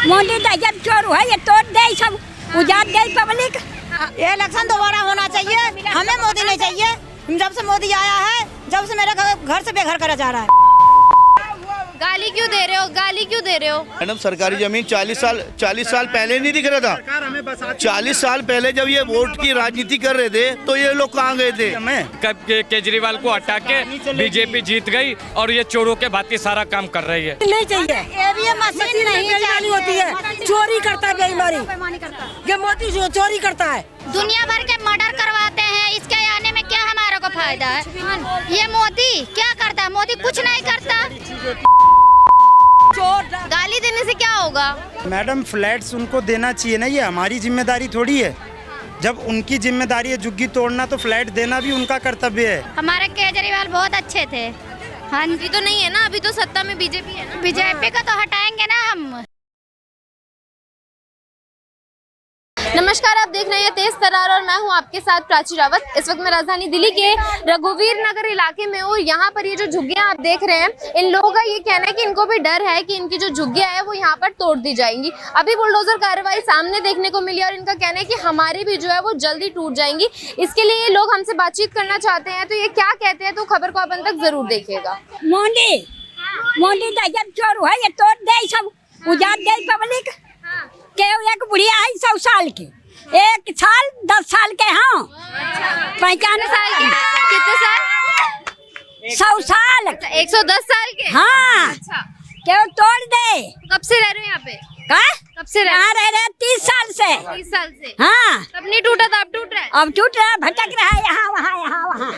मोदी जब चोर हुआ ये तोड़ दे सब उजाड़ दे पब्लिक। ये इलेक्शन दोबारा होना चाहिए, हमें मोदी नहीं चाहिए। जब से मोदी आया है, जब से मेरे घर से बेघर करा जा रहा है। गाली क्यों दे रहे हो, गाली क्यों दे रहे हो? मैडम सरकारी जमीन 40 साल पहले नहीं दिख रहा था। 40 साल पहले जब ये वोट की राजनीति कर रहे थे तो ये लोग कहाँ गए थे? कब केजरीवाल को हटा के बीजेपी जीत गई और ये चोरों के भांति सारा काम कर रही है। नहीं चाहिए, ये मशीन बेईमानी होती है, चोरी करता है, बेईमानी ये मोदी जो चोरी करता है। दुनिया भर के मर्डर करवाते हैं, इसके आने में क्या हमारे को फायदा है? ये मोदी क्या करता है? मोदी कुछ नहीं करता। गाली देने से क्या होगा? मैडम फ्लैट्स उनको देना चाहिए ना, ये हमारी जिम्मेदारी थोड़ी है। जब उनकी जिम्मेदारी है झुग्गी तोड़ना तो फ्लैट देना भी उनका कर्तव्य है। हमारे केजरीवाल बहुत अच्छे थे। हाँ जी, तो नहीं है ना, अभी तो सत्ता में बीजेपी है ना। बीजेपी का तो हटाएंगे ना हम। नमस्कार, आप देख रहे हैं तेज तरार और मैं हूं आपके साथ प्राची रावत। इस वक्त मैं राजधानी दिल्ली के रघुवीर नगर इलाके में हूं। यहाँ पर ये जो झुग्गियां आप देख रहे हैं, इन लोगों का ये कहना है कि इनको भी डर है कि इनकी जो झुग्गियां है वो यहाँ पर तोड़ दी जाएंगी। अभी बुलडोजर कार्रवाई सामने देखने को मिली और इनका कहना है कि हमारी भी जो है वो जल्दी टूट जाएंगी। इसके लिए ये लोग हमसे बातचीत करना चाहते हैं, तो ये क्या कहते हैं तो खबर को आप अंत तक जरूर देखिएगा। मोदी जब चोर हुआ ये तोड़ दे सब उजाड़ दे पब्लिक। के एक बुढ़िया है 100 साल की, 1 साल 10 साल के हाँ 95 साल के। कितने साल? 100 साल 110 साल के। हाँ अच्छा, के तोड़ दे। कब से रह रहे हो यहाँ पे? का कब से यहाँ रह रहे 30 साल से। 30 साल से। हाँ तब नहीं टूटा था, अब टूट रहा है। अब टूट रहा है, भटक रहा है यहाँ वहाँ।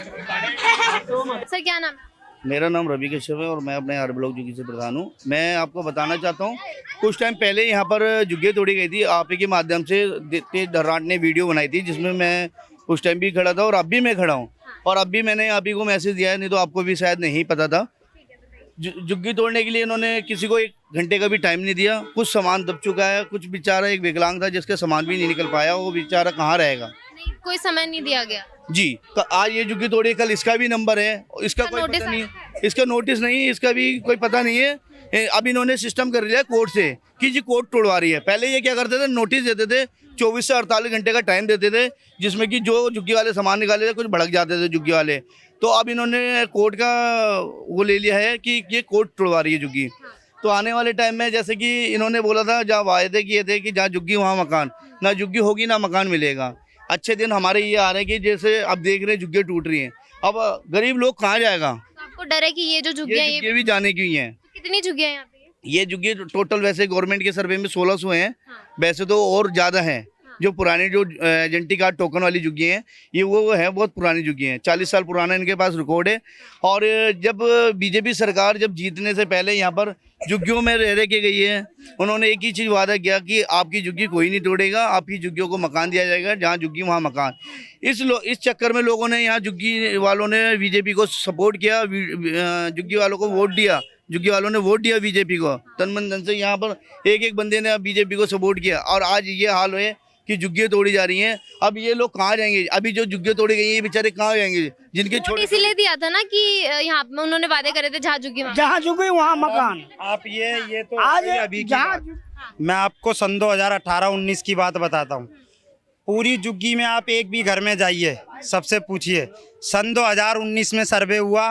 सर क्या नाम है? मेरा नाम रवि कश्यप है और मैं अपने आर ब्लॉक जुग्गी से प्रधान हूँ। मैं आपको बताना चाहता हूँ, कुछ टाइम पहले यहाँ पर जुग्गी तोड़ी गई थी। आप ही के माध्यम से तेज धर्राट ने वीडियो बनाई थी जिसमें मैं उस टाइम भी खड़ा था और अब भी मैं खड़ा हूँ। और अब भी मैंने आप ही को मैसेज दिया है, नहीं तो आपको भी शायद नहीं पता था। जुग्गी तोड़ने के लिए इन्होंने किसी को 1 घंटे का भी टाइम नहीं दिया। कुछ सामान दब चुका है, कुछ बेचारा एक विकलांग था जिसका सामान भी नहीं निकल पाया, वो बेचारा कहाँ रहेगा? नहीं, कोई समय नहीं दिया गया जी। आज ये जुग्गी तोड़ी, कल इसका भी नंबर है, इसका कोई पता नहीं, इसका नोटिस नहीं, इसका भी कोई पता नहीं है। अब इन्होंने सिस्टम कर लिया कोर्ट से कि जी कोर्ट तोड़वा रही है। पहले ये क्या करते थे, नोटिस देते थे, 24 से 48 घंटे का टाइम देते थे, जिसमें कि जो जुग्गी वाले सामान निकाले थे कुछ भड़क जाते थे जुग्गी वाले। तो अब इन्होंने कोर्ट का वो ले लिया है कि ये कोर्ट तोड़वा रही है जुग्गी। तो आने वाले टाइम में जैसे कि इन्होंने बोला था, जहाँ वायदे किए थे कि जहाँ जुग्गी वहाँ मकान, ना जुग्गी होगी ना मकान मिलेगा। अच्छे दिन हमारे ये आ रहे हैं कि जैसे अब देख रहे हैं जुग्गियाँ टूट रही हैं, अब गरीब लोग कहाँ जाएगा? तो आपको डर है कि ये जो झुग्गियां ये भी जाने की हैं। तो कितनी झुग्गियां यहाँ पे? ये जुग्गी टोटल वैसे गवर्नमेंट के सर्वे में 1600 हैं। वैसे तो और ज़्यादा हैं। जो पुरानी जो आइडेंटिटी कार्ड टोकन वाली जुग्गी हैं, ये वो है, बहुत पुरानी जुग्गी हैं, 40 साल पुराना इनके पास रिकॉर्ड है। और जब बीजेपी सरकार जब जीतने से पहले यहाँ पर जुग्गियों में रह के गई है, उन्होंने एक ही चीज़ वादा किया कि आपकी जुग्गी कोई नहीं तोड़ेगा, आपकी जुग्गियों को मकान दिया जाएगा, जहाँ जुग्गी वहाँ मकान। इस चक्कर में लोगों ने यहाँ जुग्गी वालों ने बीजेपी को सपोर्ट किया, जुग्गी वालों को वोट दिया, जुग्गी वालों ने वोट दिया बीजेपी को तन मन धन से। यहाँ पर एक बंदे ने बीजेपी को सपोर्ट किया और आज ये हाल है कि जुग्गियाँ तोड़ी जा रही हैं। अब ये लोग कहाँ जाएंगे? अभी जो जुग्गियाँ तोड़ी गई हैं ये बेचारे कहाँ जाएंगे? जिनके छोटे इसीलिए दिया था ना कि यहाँ पे उन्होंने वादे करे थे जहाँ जुग्गी वहाँ मकान। आप ये तो आज अभी की बात। मैं आपको सन 2018-19 की बात बताता हूँ। पूरी जुग्गी में आप एक भी घर में जाइए, सबसे पूछिए, सन 2019 में सर्वे हुआ,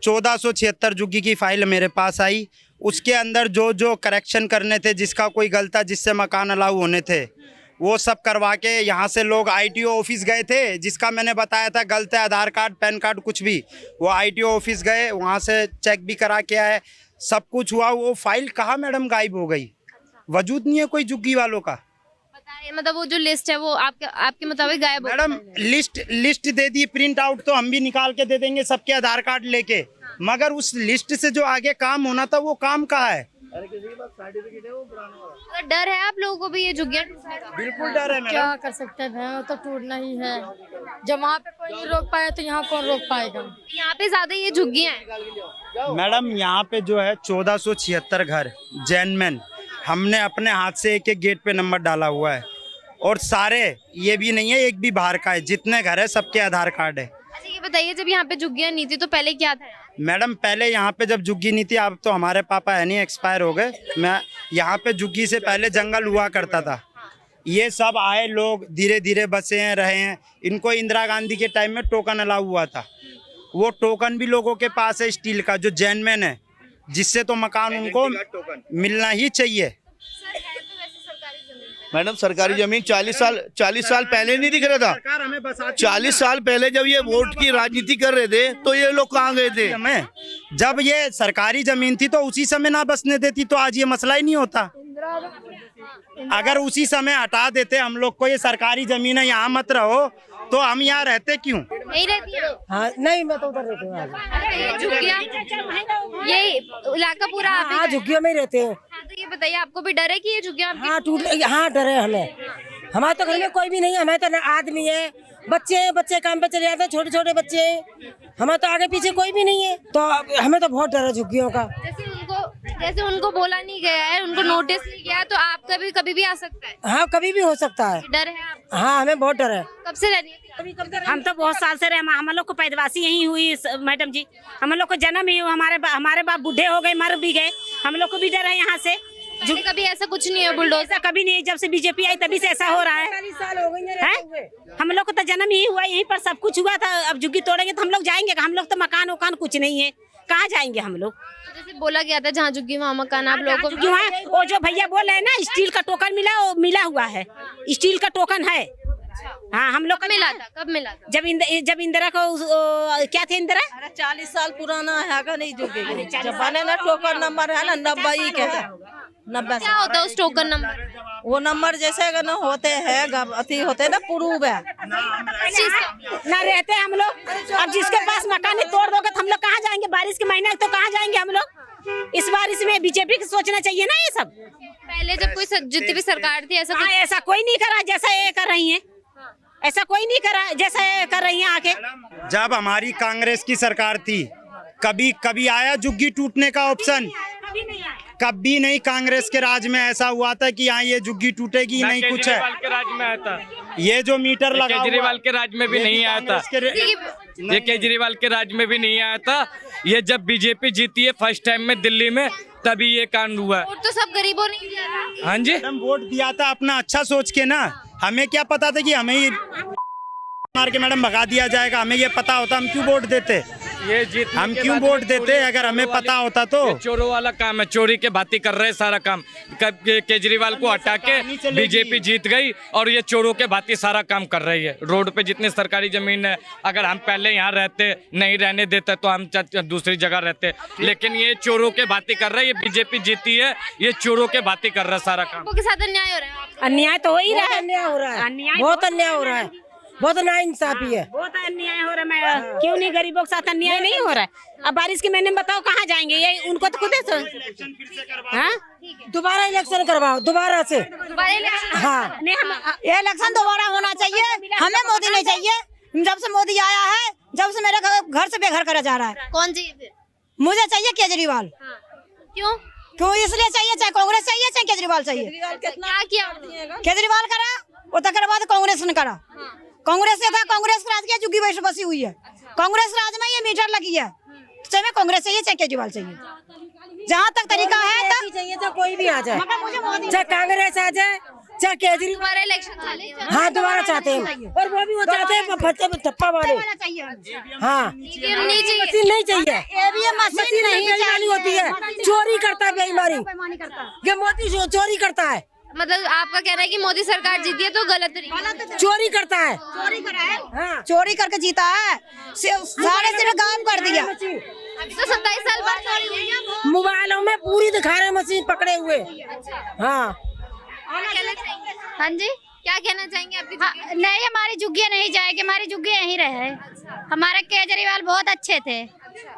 1476 जुग्गी की फाइल मेरे पास आई। उसके अंदर जो जो करेक्शन करने थे, जिसका कोई गलत था, जिससे मकान अलाउ होने थे, वो सब करवा के यहाँ से लोग ITO ऑफिस गए थे, जिसका मैंने बताया था गलत है, आधार कार्ड पैन कार्ड कुछ भी, वो ITO ऑफिस गए, वहाँ से चेक भी करा के आए, सब कुछ हुआ। वो फाइल कहाँ मैडम गायब हो गई? वजूद नहीं है कोई जुग्गी वालों का। बताइए, मतलब वो जो लिस्ट है वो आपके मुताबिक गायब हो? मैडम लिस्ट दे दी, प्रिंट आउट तो हम भी निकाल के दे देंगे सबके आधार कार्ड लेके, मगर उस लिस्ट से जो आगे काम होना था वो काम कहाँ है? तो डर है आप लोगों को भी ये झुग्गियां टूटने का? बिल्कुल डर है मैडम। क्या कर सकते हैं, तो टूटना ही है। जब वहाँ पे कोई नहीं रोक पाए तो यहाँ कौन रोक पाएगा? यहाँ पे ज्यादा ये झुग्गियां हैं। मैडम यहाँ पे जो है 1476 घर जैनमैन, हमने अपने हाथ से एक एक गेट पे नंबर डाला हुआ है। और सारे, ये भी नहीं है एक भी बाहर का है, जितने घर है सबके आधार कार्ड है। अच्छा ये बताइए, जब यहाँ पे झुग्गियां नहीं थी तो पहले क्या था? मैडम पहले यहाँ पे जब जुग्गी नहीं थी, अब तो हमारे पापा है नहीं, एक्सपायर हो गए। मैं यहाँ पे झुग्गी से पहले जंगल हुआ करता था। ये सब आए लोग धीरे धीरे बसे हैं, रहे हैं। इनको इंदिरा गांधी के टाइम में टोकन अलाउ हुआ था। वो टोकन भी लोगों के पास है स्टील का, जो जेनमैन है, जिससे तो मकान उनको मिलना ही चाहिए। मैडम सरकारी जमीन 40 साल पहले नहीं दिख रहा था। 40 साल पहले जब ये वोट की राजनीति कर रहे थे तो ये लोग कहाँ गए थे? हमें जब ये सरकारी जमीन थी तो उसी समय ना बसने देती तो आज ये मसला ही नहीं होता। अगर उसी समय हटा देते हम लोग को, ये सरकारी जमीन है यहाँ मत रहो, तो हम यहाँ रहते क्यों? नहीं रहती है। हाँ नहीं, मैं तो उधर रहती हूँ। ये झुग्गियाँ, ये इलाका पूरा आप ही का है? झुग्गियों में ही रहते हैं। हाँ, तो ये बताइए, आपको भी डर है कि ये झुग्गियाँ आपकी? हाँ टूट, हाँ डर है हमें। हमारे तो घर में कोई भी नहीं है, हमारे तो ना आदमी है, बच्चे काम पे चले जाते हैं, छोटे छोटे बच्चे हैं, हमारे तो आगे पीछे कोई भी नहीं है। तो हमें तो बहुत डर है झुग्गियों का। जैसे उनको बोला नहीं गया है, उनको नोटिस नहीं गया, तो आपका भी कभी भी आ सकता है? हाँ कभी भी हो सकता है। डर है आपको? हाँ हमें बहुत डर है। कब से रह रही है? हम तो बहुत साल से रहे, हम लोग को पैदावासी यही हुई मैडम जी, हम लोग को जन्म ही हुआ, हमारे बाप बूढ़े हो गए, मर भी गए, हम लोग को भी डर है यहाँ से। जो कभी ऐसा कुछ नहीं है, बुलडोजर ऐसा कभी नहीं, जब से बीजेपी आई तभी से ऐसा हो रहा है। हम लोग को तो जन्म ही हुआ, यहीं पर सब कुछ हुआ था। अब झुग्गी तोड़ेंगे तो हम लोग जाएंगे, हम लोग तो मकान वकान कुछ नहीं है, कहाँ जाएंगे हम लोग? जैसे बोला गया था जहाँ झुग्गी वहाँ मकान, आप लोगों को क्यों है? वो जो भैया बोल रहे हैं ना, स्टील का टोकन मिला, वो मिला हुआ है, स्टील का टोकन है। हाँ हम लोग को मिला था। कब मिला था? जब इंदिरा को क्या थे इंदिरा? अरे 40 साल पुराना है का नहीं झुकेगी। जब बने ना टोकन नंबर है ना 90 के है, 90। क्या होता है उस टोकन नंबर? वो नंबर जैसे अगर ना होते हैं अथी होते हैं ना प्रूव है ना रहते हम लोग। अब जिसके पास मकान है तोड़ दोगे तो हम लोग कहाँ जाएंगे? बारिश के महीने तो कहाँ जाएंगे हम लोग? इस बारिश में बीजेपी को सोचना चाहिए ना ये सब। पहले जब कोई जितनी भी सरकार थी ऐसा कुछ ऐसा कोई नहीं करा जैसा ये कर रही है, ऐसा कोई नहीं करा जैसा ये कर रही है आके। जब हमारी कांग्रेस की सरकार थी, कभी आया झुग्गी टूटने का ऑप्शन? कभी नहीं। कांग्रेस के राज में ऐसा हुआ था कि यहाँ ये झुग्गी टूटेगी नहीं, कुछ है। केजरीवाल के राज में आया था। ये जो मीटर लगा केजरीवाल के राज में भी नहीं आया था। ये केजरीवाल के राज में भी नहीं आया था। ये जब बीजेपी जीती है फर्स्ट टाइम में दिल्ली में, तभी ये कांड हुआ। वोट तो सब गरीबों ने दिया था। हाँ जी, हम वोट दिया था अपना अच्छा सोच के ना। हमें क्या पता था कि हमें ये मार के मैडम भगा दिया जाएगा? हमें ये पता होता हम क्यों वोट देते? ये जीत हम क्यों वोट देते अगर हमें पता होता तो? चोरों वाला काम है, चोरी के भांति कर रहे हैं सारा काम। केजरीवाल को हटा के बीजेपी जीत गई और ये चोरों के भांति सारा काम कर रही है। रोड पे जितनी सरकारी जमीन है, अगर हम पहले यहाँ रहते, नहीं रहने देते तो हम दूसरी जगह रहते, लेकिन ये चोरों के भांति कर रहा है। ये बीजेपी जीती है, ये चोरों के भांति कर रहा है सारा काम। के साथ अन्याय हो रहा है। अन्याय तो हो ही रहा है, अन्याय हो रहा है, अन्याय बहुत अन्याय हो रहा है, बहुत नाइंसाफी है, बहुत अन्याय हो रहा है। मैं क्यों नहीं, गरीबों के साथ अन्याय नहीं हो रहा है? अब बारिश के महीने में बताओ कहाँ जाएंगे? ये उनको तो खुद हाँ दोबारा इलेक्शन करवाओ, दोबारा से। हाँ ये इलेक्शन दोबारा होना चाहिए। हमें मोदी नहीं चाहिए। जब से मोदी आया है, जब से मेरे घर से बेघर करा जा रहा है। कौन चाहिए फिर? मुझे चाहिए केजरीवाल। क्यों? क्यों इसलिए चाहिए, चाहे कांग्रेस चाहिए चाहे केजरीवाल चाहिए। क्या किया? केजरीवाल करा, वो तक बाद कांग्रेस ने करा। कांग्रेस से था, कांग्रेस राज की झुग्गी वैसे बसी हुई है। कांग्रेस राज में ये मीटर लगी है, चाहे कांग्रेस चाहिए चाहे केजरीवाल चाहिए। जहाँ तक तरीका है तक चाहिए, चाहे कोई भी आ जाए, चाहे कांग्रेस आ जाए चाहे केजरीवाल। दोबारा इलेक्शन? हाँ दोबारा चाहते हैं, और वो भी वो चाहते हैं थप्पा वाले। हाँ मशीन नहीं चाहिए, मशीन नहीं वाली होती है, चोरी करता है, बेईमानी ये मोदी चोरी करता है। मतलब आपका कहना है कि मोदी सरकार जीती है तो गलत चोरी करता है, हाँ चोरी करके जीता है, सारे सिर्फ काम कर दिया। अभी तो 27 साल बाद चोरी हुई है। मोबाइलों में पूरी दिखा रहे मशीन पकड़े हुए। हाँ हाँ जी, क्या कहना चाहेंगे आपकी? नहीं, हमारी झुग्गियाँ नहीं जाएगी, हमारी झुग्गियाँ यहीं रहे। हमारे केजरीवाल बहुत अच्छे थे।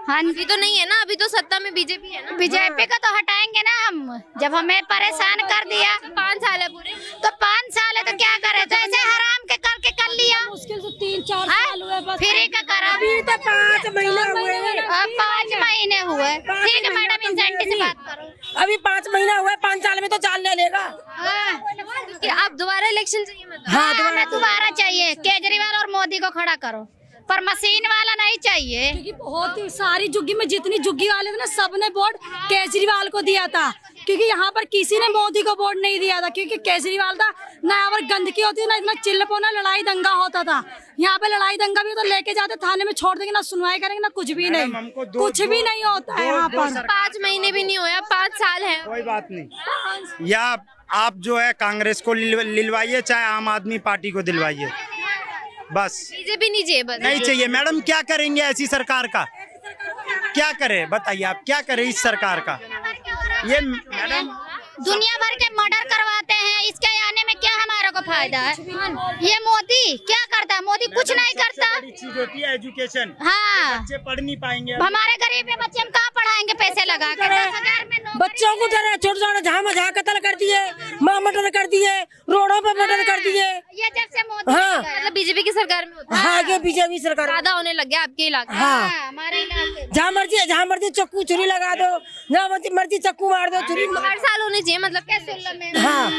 हाँ अभी तो नहीं है ना, अभी तो सत्ता में बीजेपी है ना। बीजेपी का तो हटाएंगे ना हम, जब हमें परेशान कर दिया। 5 साल है पूरे, तो 5 साल है तो क्या करे? तो ऐसे हराम के करके कर लिया, मुश्किल से 3-4 साल हुए बस। फ्री का करा। अभी तो 5 महीने हुए। 5 महीने हुए। ठीक है मैडम, इंसेंटिव से बात करो। अभी 5 महीना हुआ, 5 साल में तो चाल ले लेगा। आप दोबारा इलेक्शन चाहिए मतलब? हाँ, हमें दोबारा चाहिए। केजरीवाल और मोदी को खड़ा करो, पर मशीन वाला नहीं चाहिए। क्योंकि बहुत ही सारी झुग्गी में जितनी झुग्गी वाले थे ना, सबने वोट केजरीवाल को दिया था। क्योंकि यहाँ पर किसी ने मोदी को वोट नहीं दिया था, क्योंकि केजरीवाल था ना। यहाँ पर गंदगी होती ना, इतना चिल्लपोना लड़ाई दंगा होता था। यहाँ पे लड़ाई दंगा भी तो लेके जाते थाने में, छोड़ देंगे ना, सुनवाई करेंगे ना, कुछ भी नहीं, कुछ भी नहीं होता है यहाँ पर। 5 महीने भी नहीं हुआ, 5 साल है। कोई बात नहीं। या आप जो है कांग्रेस को लिलवाइए, चाहे आम आदमी पार्टी को दिलवाइए, बस। बीजेपी नहीं चाहिए, बस नहीं चाहिए। मैडम क्या करेंगे ऐसी सरकार का? क्या करे बताइए आप, क्या करे इस सरकार का? ये मैडम दुनिया भर के मर्डर करवाते हैं, इसके आने में क्या हमारे को फायदा है? ये मोदी क्या करता है? मोदी कुछ नहीं करता। बड़ी चीज होती है एजुकेशन। हाँ, बच्चे पढ़ नहीं पाएंगे। हमारे गरीब बच्चे हम कहाँ पढ़ाएंगे पैसे लगा के? 10,000 में नौकरी। बच्चों को डरा, छोटे छोटे जहाँ कत्ल कर दिए, माँ मर्डर कर दिए, रोडों पे मर्डर कर दिए। ये जब से मोदी हाँ। मतलब बीजेपी की सरकार में होता है। हाँ, ये बीजेपी सरकार। ज्यादा होने लग गया आपके इलाके में। हाँ, हमारे इलाके में। जहाँ मर्जी चक्कू छुरी लगा दो, जहाँ मर्जी चक्कू मार दो, छुरी। हर साल होने चाहिए, मतलब कैसे? हाँ,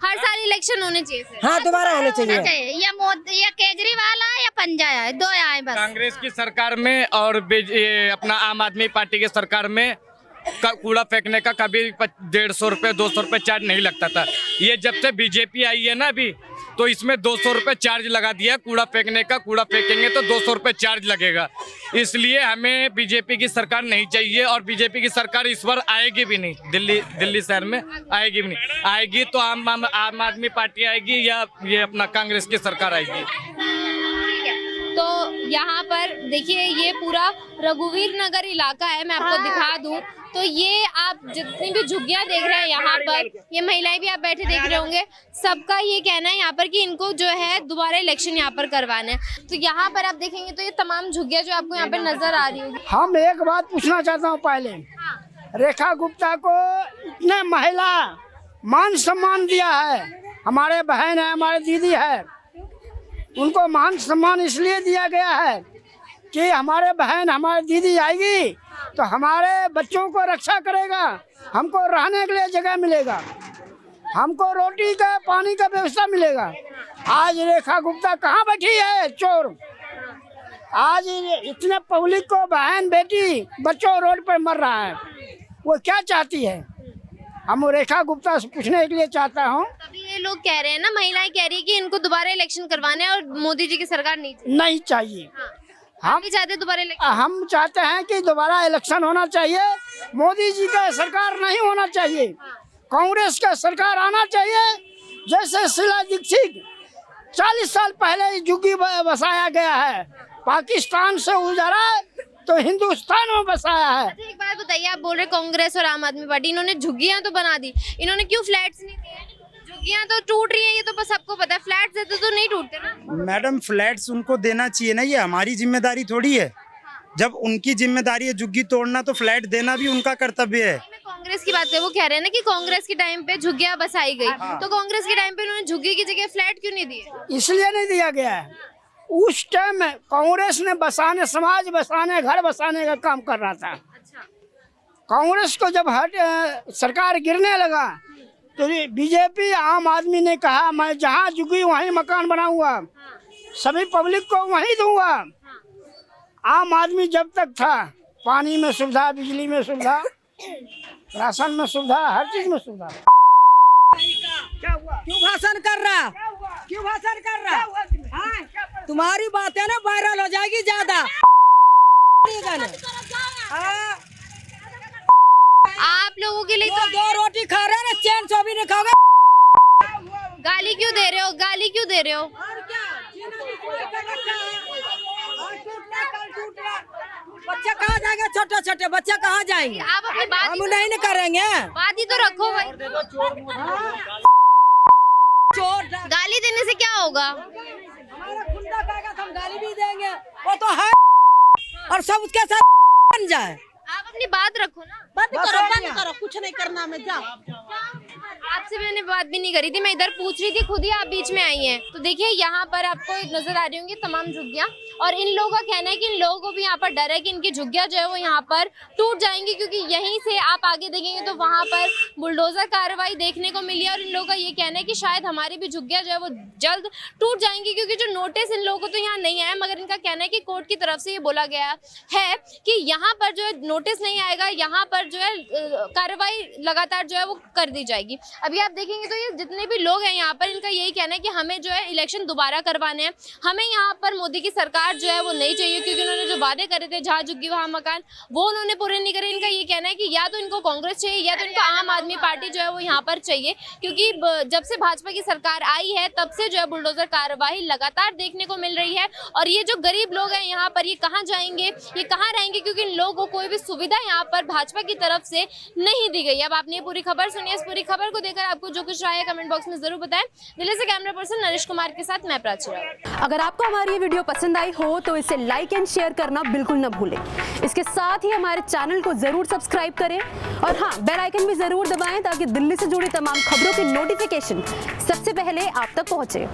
हर साल इलेक्शन होने चाहिए फिर। हाँ, दोबारा होने चाहिए। ये मोदी, ये केजरीवाल आए या पंजाब आए, दो आए बस। कांग्रेस की सरकार में और ये अपना आम आदमी पार्टी की सरकार में कूड़ा फेंकने का कभी 150 रुपये 200 रुपये चार्ज नहीं लगता था। ये जब से बीजेपी आई है ना अभी, तो इसमें 200 रुपये चार्ज लगा दिया कूड़ा फेंकने का। कूड़ा फेंकेंगे तो 200 रुपये चार्ज लगेगा। इसलिए हमें बीजेपी की सरकार नहीं चाहिए, और बीजेपी की सरकार इस बार आएगी भी नहीं। दिल्ली शहर में आएगी भी नहीं। आएगी तो आम आदमी पार्टी आएगी, या ये अपना कांग्रेस की सरकार आएगी। तो यहाँ पर देखिए, ये पूरा रघुवीर नगर इलाका है। मैं आपको दिखा दूं तो ये आप जितनी भी झुग्गियां देख रहे हैं यहाँ पर, ये महिलाएं भी आप बैठे देख रहे होंगे, सबका ये कहना है यहाँ पर कि इनको जो है दोबारा इलेक्शन यहाँ पर करवाना है। तो यहाँ पर आप देखेंगे तो ये तमाम झुग्गियां जो आपको यहाँ पर नजर आ रही होगी। हम एक बात पूछना चाहता हूँ। पहले रेखा गुप्ता को इतने महिला मान सम्मान दिया है, हमारे बहन है, हमारे दीदी है, उनको मान सम्मान इसलिए दिया गया है कि हमारे बहन हमारी दीदी आएगी तो हमारे बच्चों को रक्षा करेगा, हमको रहने के लिए जगह मिलेगा, हमको रोटी का पानी का व्यवस्था मिलेगा। आज रेखा गुप्ता कहाँ बैठी है? चोर। आज इतने पब्लिक को, बहन बेटी बच्चों रोड पर मर रहा है, वो क्या चाहती है? हम रेखा गुप्ता से पूछने के लिए चाहता हूँ। तभी ये लोग कह रहे हैं ना, महिलाएं कह रही है कि इनको दोबारा इलेक्शन करवाने और मोदी जी की सरकार नहीं चाहिए। हम भी चाहते दोबारा इलेक्शन। हम चाहते हैं कि दोबारा इलेक्शन होना चाहिए। मोदी जी का सरकार नहीं होना चाहिए, कांग्रेस का सरकार आना चाहिए। जैसे शीला दीक्षित 40 साल पहले झुग्गी बसाया गया है, पाकिस्तान से उजरा तो हिंदुस्तान में बसाया है। अच्छा, एक बात बताइए, आप बोल रहे कांग्रेस और आम आदमी पार्टी, इन्होंने झुग्गियां तो बना दी, इन्होंने क्यों फ्लैट्स नहीं दिए? झुग्गियां तो टूट रही है, ये तो बस सबको पता है। फ्लैट्स देते तो नहीं टूटते ना। मैडम फ्लैट्स उनको देना चाहिए ना, ये हमारी जिम्मेदारी थोड़ी है। जब उनकी जिम्मेदारी है झुग्गी तोड़ना, तो फ्लैट देना भी उनका कर्तव्य है। मैं कांग्रेस की बात करें, वो कह रहे हैं ना कि कांग्रेस के टाइम पे झुग्गियां बसाई गई, तो कांग्रेस के टाइम पे उन्होंने झुग्गी की जगह फ्लैट क्यों नहीं दिए? इसलिए नहीं दिया गया है, उस टाइम कांग्रेस ने बसाने, समाज बसाने, घर बसाने का काम कर रहा था। कांग्रेस को जब सरकार गिरने लगा तो बीजेपी आम आदमी ने कहा मैं जहाँ झुकी वहीं मकान बनाऊंगा, सभी पब्लिक को वहीं दूंगा। आम आदमी जब तक था, पानी में सुविधा, बिजली में सुविधा, राशन में सुविधा, हर चीज में सुविधा। क्यों भाषण कर रहा? क्यों भाषण कर रहा? हाँ? तुम्हारी बातें ना वायरल हो जाएगी ज्यादा। आप लोगों के लिए तो दो रोटी खा रहे हैं ना, चैन से भी नहीं खाओगे। गाली क्यों दे रहे हो? गाली क्यों दे रहे हो? बच्चे कहाँ जाएंगे? छोटे छोटे बच्चे कहाँ जाएंगे? आप अपनी बात हम नहीं करेंगे। बात ही तो रखो भाई। चोर गाली देने से क्या होगा? हमारा खुंदा खाएगा तो हम गाली भी देंगे, वो तो है। और सब उसके साथ बन जाए। आप अपनी बात रखो ना। बंद करो, कुछ नहीं करना मैं जाओ। आपसे मैंने बात भी नहीं करी थी, मैं इधर पूछ रही थी, खुद ही आप बीच में आई हैं। तो देखिए यहाँ पर आपको नजर आ रही होंगी तमाम झुग्गियाँ, और इन लोगों का कहना है कि इन लोगों को भी यहाँ पर डर है कि इनकी झुग्गियाँ जो है वो यहाँ पर टूट जाएंगी, क्योंकि यहीं से आप आगे देखेंगे तो वहाँ पर बुलडोजर कार्रवाई देखने को मिली है। और इन लोगों का ये कहना है कि शायद हमारी भी झुग्गियाँ जो है वो जल्द टूट जाएंगी, क्योंकि जो नोटिस इन लोगों को तो यहाँ नहीं आया, मगर इनका कहना है कि कोर्ट की तरफ से ये बोला गया है कि यहाँ पर जो है नोटिस नहीं आएगा, यहाँ पर जो है कार्रवाई लगातार जो है वो कर दी जाएगी। अभी आप देखेंगे तो ये जितने भी लोग हैं यहाँ पर, इनका यही कहना है कि हमें जो है इलेक्शन दोबारा करवाने हैं, हमें यहाँ पर मोदी की सरकार जो है वो नहीं चाहिए, क्योंकि उन्होंने जो वादे करे थे जहाँ झुग्गी वहाँ मकान, वो उन्होंने पूरे नहीं करे। इनका ये कहना है कि या तो इनको कांग्रेस चाहिए या तो इनको आम आदमी पार्टी जो है वो यहाँ पर चाहिए, क्योंकि जब से भाजपा की सरकार आई है तब से जो है बुलडोजर कार्रवाई लगातार देखने को मिल रही है। और ये जो गरीब लोग हैं यहाँ पर, ये कहाँ जाएंगे, ये कहाँ रहेंगे, क्योंकि इन लोगों को कोई भी सुविधा यहाँ पर भाजपा की तरफ से नहीं दी गई। अब आपने ये पूरी खबर सुनी, इस पूरी खबर को देखकर आपको जो कुछ राय है कमेंट बॉक्स में जरूर बताएं। दिल्ली से कैमरा पर्सन नरेश कुमार के साथ मैं प्राची रावत। अगर आपको हमारी ये वीडियो पसंद आई हो तो इसे लाइक एंड शेयर करना बिल्कुल न भूलें। इसके साथ ही हमारे चैनल को जरूर सब्सक्राइब करें, और हाँ, बेल आइकन भी जरूर दबाएं ताकि दिल्ली से जुड़ी तमाम खबरों की नोटिफिकेशन सबसे पहले आप तक पहुंचे।